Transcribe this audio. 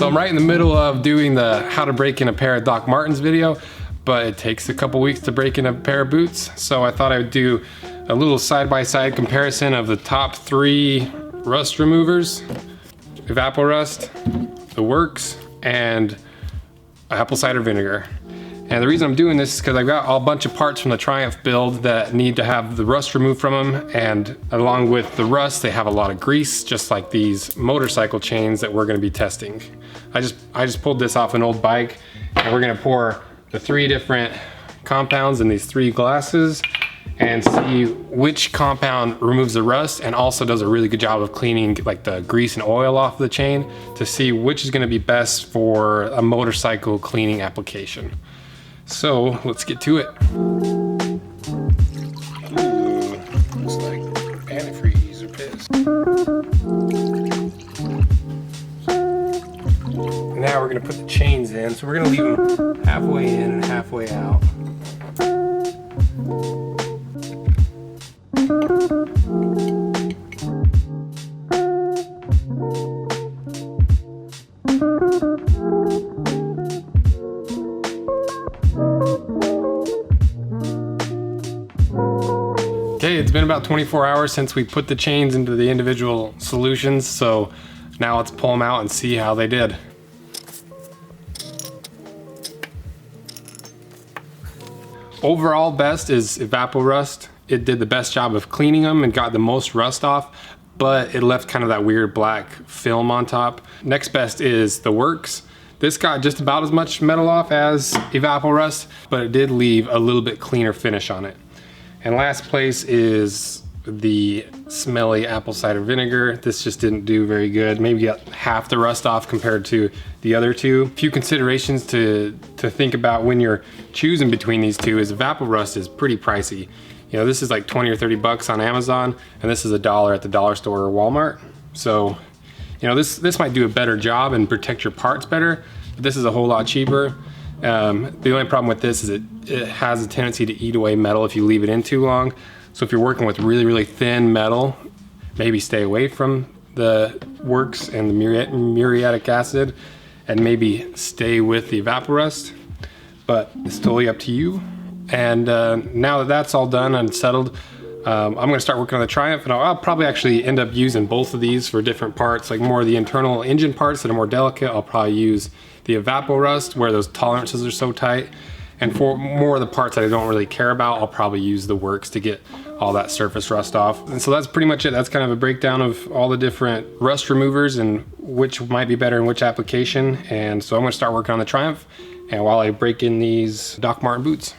I'm right in the middle of doing the how to break in a pair of Doc Martens video, but it takes a couple weeks to break in a pair of boots. So I thought I would do a little side-by-side comparison of the top 3 rust removers: Evapo-rust, the Works, and apple cider vinegar. And the reason I'm doing this is because I've got a bunch of parts from the Triumph build that need to have the rust removed from them, and along with the rust they have a lot of grease, just like these motorcycle chains that we're going to be testing. I just pulled this off an old bike, and we're going to pour the 3 different compounds in these 3 glasses and see which compound removes the rust and also does a really good job of cleaning like the grease and oil off the chain, to see which is going to be best for a motorcycle cleaning application. So let's get to it. Ooh, looks like antifreeze are pissed. Now we're gonna put the chains in. So we're gonna leave them halfway in and halfway out. Okay, it's been about 24 hours since we put the chains into the individual solutions, so now let's pull them out and see how they did. Overall best is Evapo-rust. It did the best job of cleaning them and got the most rust off, but it left kind of that weird black film on top. Next best is the Works. This got just about as much metal off as Evapo-rust, but it did leave a little bit cleaner finish on it. And last place is the smelly apple cider vinegar. This just didn't do very good. Maybe got half the rust off compared to the other 2. A few considerations to think about when you're choosing between these 2 is Evapo-rust is pretty pricey. You know, this is like 20 or 30 bucks on Amazon, and this is $1 at the dollar store or Walmart. So, you know, this might do a better job and protect your parts better, but this is a whole lot cheaper. The only problem with this is it has a tendency to eat away metal if you leave it in too long. So if you're working with really, really thin metal, maybe stay away from the Works and the Muriatic Acid, and maybe stay with the Evapo-rust, but it's totally up to you. And now that that's all done and settled, I'm gonna start working on the Triumph, and I'll probably actually end up using both of these for different parts, like more of the internal engine parts that are more delicate. I'll probably use the Evapo-rust where those tolerances are so tight, and for more of the parts that I don't really care about, I'll probably use the Works to get all that surface rust off. And so that's pretty much it. That's kind of a breakdown of all the different rust removers and which might be better in which application. And so I'm gonna start working on the Triumph, and while I break in these Doc Marten boots.